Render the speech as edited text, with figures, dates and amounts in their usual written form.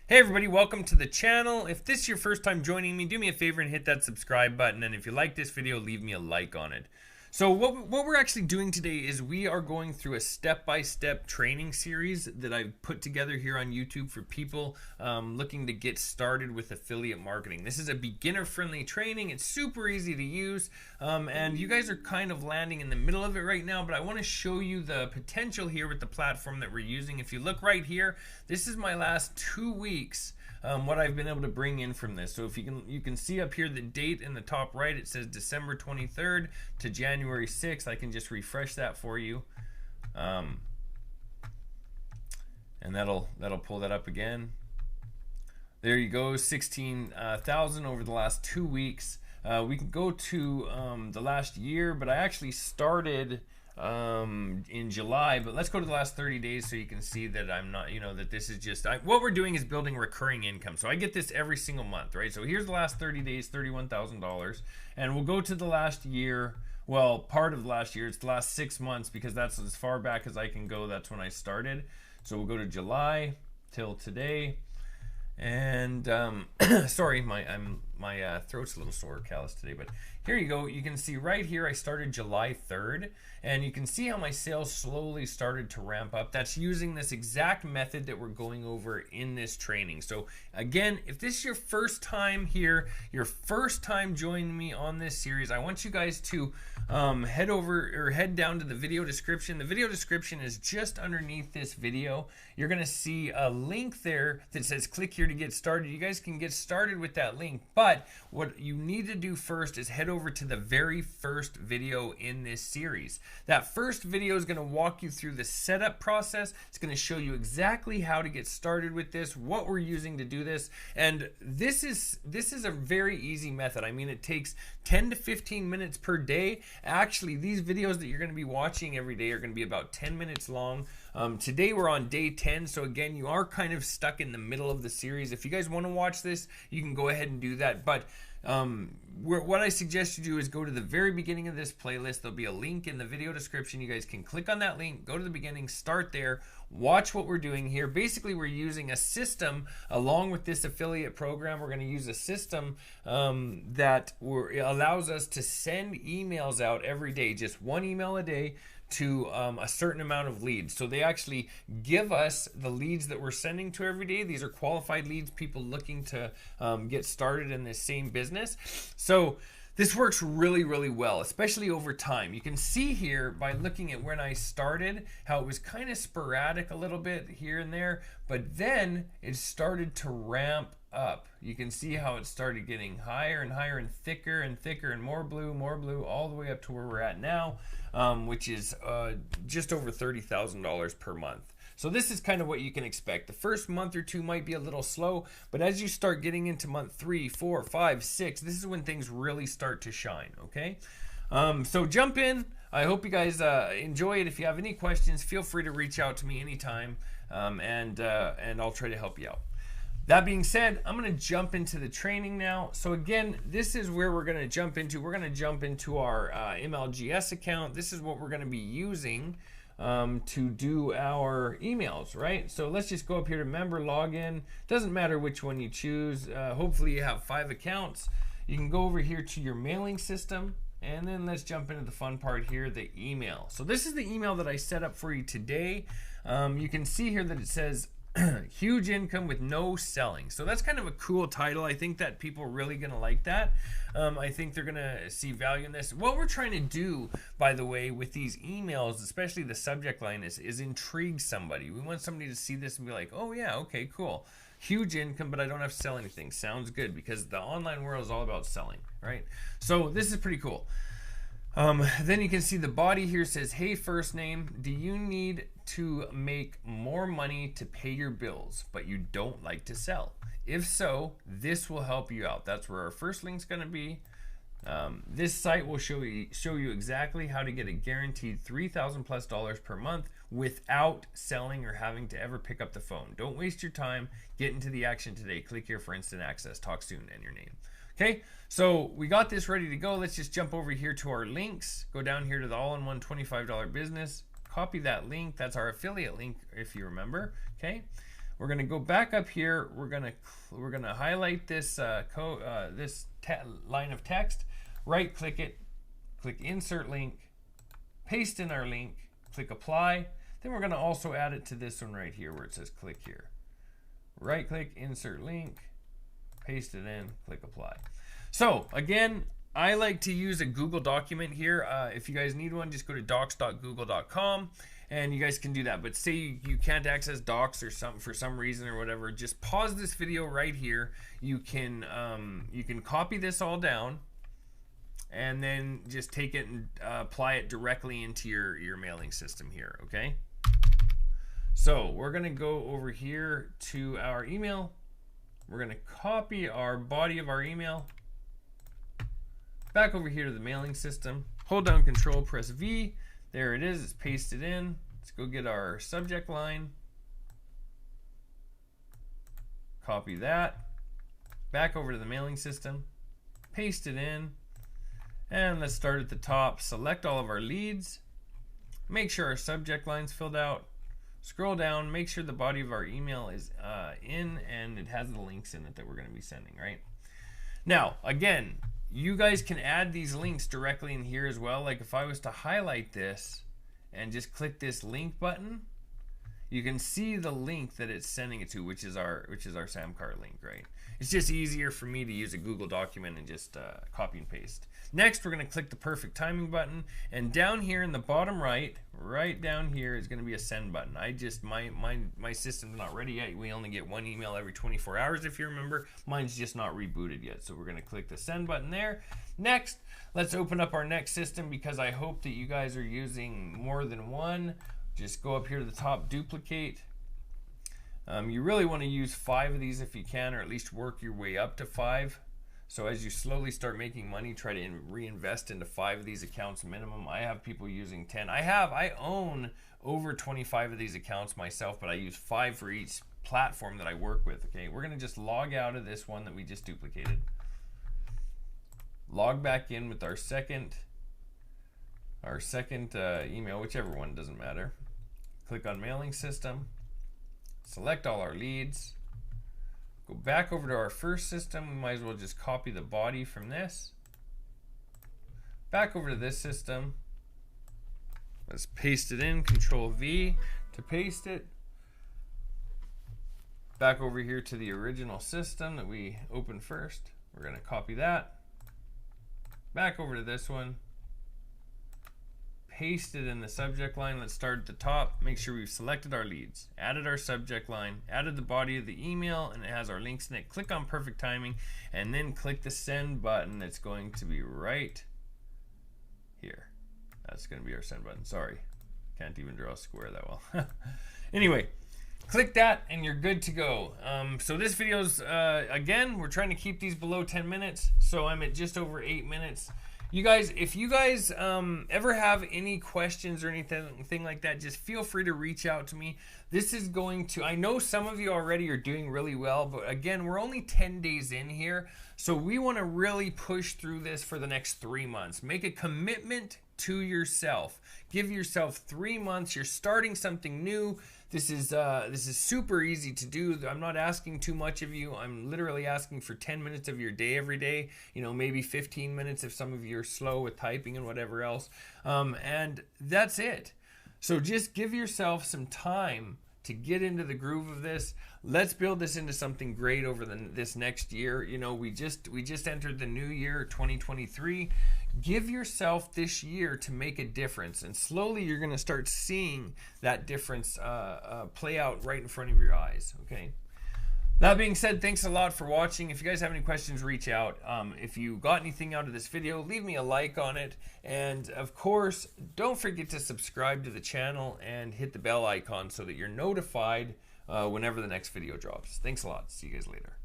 Hey everybody, welcome to the channel. If this is your first time joining me, do me a favor and hit that subscribe button. And if you like this video, leave me a like on it. So what we're actually doing today is we are going through a step-by-step training series that I've put together here on YouTube for people looking to get started with affiliate marketing. This is a beginner-friendly training. It's super easy to use, and you guys are kind of landing in the middle of it right now, but I want to show you the potential here with the platform that we're using. If you look right here, this is my last 2 weeks. What I've been able to bring in from this. So if you can see up here the date in the top right, it says December 23rd to January 6th. I can just refresh that for you, and that'll pull that up again. There you go, 16,000 over the last 2 weeks. We can go to the last year, but I actually started in July, but let's go to the last 30 days so you can see that I'm not, that this is just, what we're doing is building recurring income. So I get this every single month, right? So here's the last 30 days, $31,000, and we'll go to the last year. Well, part of the last year, it's the last 6 months because that's as far back as I can go. That's when I started. So we'll go to July till today. And sorry, my throat's a little sore, callous today, but here you go. You can see right here I started July 3rd, and you can see how my sales slowly started to ramp up. That's using this exact method that we're going over in this training. So again, if this is your first time here, your first time joining me on this series, I want you guys to head down to the video description. The video description is just underneath this video. You're gonna see a link there that says click here to get started. You guys can get started with that link, but what you need to do first is head over to the very first video in this series. That first video is going to walk you through the setup process. It's going to show you exactly how to get started with this, what we're using to do this, and this is a very easy method. I mean, it takes 10 to 15 minutes per day. Actually, these videos that you're going to be watching every day are going to be about 10 minutes long. Today we're on day 10, so again, you are kind of stuck in the middle of the series. If you guys want to watch this, you can go ahead and do that, but what I suggest you do is go to the very beginning of this playlist. There'll be a link in the video description. You guys can click on that link, go to the beginning, start there, watch what we're doing here. Basically, we're using a system along with this affiliate program. We're going to use a system that allows us to send emails out every day, just one email a day, to a certain amount of leads. So they actually give us the leads that we're sending to every day. These are qualified leads, people looking to get started in this same business. So this works really, really well, especially over time. You can see here by looking at when I started how it was kind of sporadic a little bit here and there, but then it started to ramp up. You can see how it started getting higher and higher and thicker and more blue, all the way up to where we're at now, which is just over $30,000 per month. So this is kind of what you can expect. The first month or two might be a little slow, but as you start getting into month 3, 4, 5, 6, this is when things really start to shine, okay? So jump in. I hope you guys enjoy it. If you have any questions, feel free to reach out to me anytime, and I'll try to help you out. That being said, I'm going to jump into the training now. So again, this is where we're going to jump into. We're going to jump into our MLGS account. This is what we're going to be using to do our emails, right? So let's just go up here to member login. Doesn't matter which one you choose. Hopefully you have 5 accounts. You can go over here to your mailing system, and then let's jump into the fun part here, the email. So this is the email that I set up for you today. You can see here that it says huge income with no selling. So that's kind of a cool title. I think that people are really going to like that. I think they're going to see value in this. What we're trying to do, by the way, with these emails, especially the subject line, is intrigue somebody. We want somebody to see this and be like, oh yeah, okay, cool. Huge income, but I don't have to sell anything. Sounds good, because the online world is all about selling, right? So this is pretty cool. Then you can see the body here says, hey, first name, do you need to make more money to pay your bills, but you don't like to sell? If so, this will help you out. That's where our first link's going to be. This site will show you exactly how to get a guaranteed $3,000+ per month without selling or having to ever pick up the phone. Don't waste your time. Get into the action today. Click here for instant access. Talk soon, and your name. Okay, so we got this ready to go. Let's just jump over here to our links. Go down here to the all-in-one $25 business. Copy that link. That's our affiliate link, if you remember. Okay, We're gonna go back up here. We're gonna highlight this line of text, right click it, click insert link, paste in our link, click apply. Then we're gonna also add it to this one right here where it says click here. Right click, insert link, paste it in, click apply. So again, I like to use a Google document here. If you guys need one, just go to docs.google.com and you guys can do that. But say you can't access Docs or something for some reason or whatever, just pause this video right here. You can copy this all down and then just take it and apply it directly into your mailing system here, okay? So we're gonna go over here to our email. We're gonna copy our body of our email. Back over here to the mailing system. Hold down Control, press V. There it is, it's pasted in. Let's go get our subject line. Copy that. Back over to the mailing system. Paste it in. And let's start at the top. Select all of our leads. Make sure our subject line's filled out. Scroll down, make sure the body of our email is in and it has the links in it that we're going to be sending, right? Now, again, you guys can add these links directly in here as well. Like if I was to highlight this and just click this link button, you can see the link that it's sending it to, which is our Samcar link, right? It's just easier for me to use a Google document and just copy and paste. Next, we're going to click the perfect timing button, and down here in the bottom right down here is going to be a send button. My system's not ready yet. We only get one email every 24 hours if you remember. Mine's just not rebooted yet, so we're going to click the send button there. Next, let's open up our next system because I hope that you guys are using more than one. Just go up here to the top, duplicate. You really want to use 5 of these if you can, or at least work your way up to 5. So as you slowly start making money, try to reinvest into 5 of these accounts minimum. I have people using 10. I own over 25 of these accounts myself, but I use 5 for each platform that I work with. Okay, we're gonna just log out of this one that we just duplicated. Log back in with our second email, whichever one, doesn't matter. Click on mailing system, select all our leads, go back over to our first system. We might as well just copy the body from this. Back over to this system. Let's paste it in, Control V to paste it. Back over here to the original system that we opened first. We're gonna copy that. Back over to this one. Paste it in the subject line. Let's start at the top. Make sure we've selected our leads, added our subject line, added the body of the email, and it has our links in it. Click on perfect timing, and then click the send button that's going to be right here. That's going to be our send button. Sorry, can't even draw a square that well. Anyway, click that and you're good to go. So this video's, again, we're trying to keep these below 10 minutes. So I'm at just over 8 minutes. You guys, if you guys ever have any questions or anything like that, just feel free to reach out to me. This is going to, I know some of you already are doing really well, but again, we're only 10 days in here. So we want to really push through this for the next 3 months. Make a commitment to yourself. Give yourself 3 months. You're starting something new. This is super easy to do. I'm not asking too much of you. I'm literally asking for 10 minutes of your day every day. You know, maybe 15 minutes if some of you are slow with typing and whatever else. And that's it. So just give yourself some time to get into the groove of this. Let's build this into something great over this next year. You know, we just entered the new year, 2023. Give yourself this year to make a difference, and slowly you're going to start seeing that difference play out right in front of your eyes. Okay. That being said, thanks a lot for watching. If you guys have any questions, reach out. If you got anything out of this video, leave me a like on it. And of course, don't forget to subscribe to the channel and hit the bell icon so that you're notified whenever the next video drops. Thanks a lot. See you guys later.